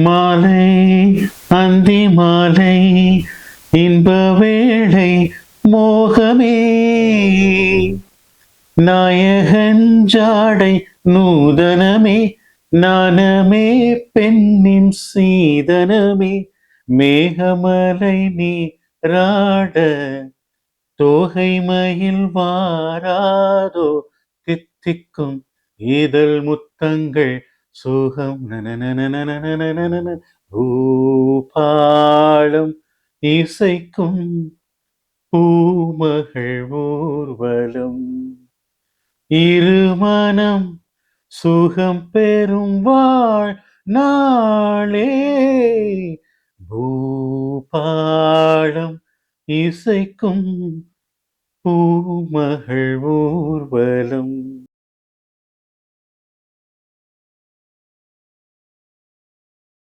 மாலை அந்தி மாலை இன்ப வேளை மோகமே நாயகன் ஜாடை நூதனமே நாணமே பெண்ணின் சீதனமே மேகமலை நீராட தோகை மயில் வாராதோ தித்திக்கும் இதழ் முத்தங்கள் சுகம் நனநனநனநனநனநன பூபாலம் இசைக்கும் பூமகள் ஊர்வலம் இருமனம் சுகம் பெறும் வாழ் நாளே பூபாலம் இசைக்கும் பூமகள் ஊர்வலம்.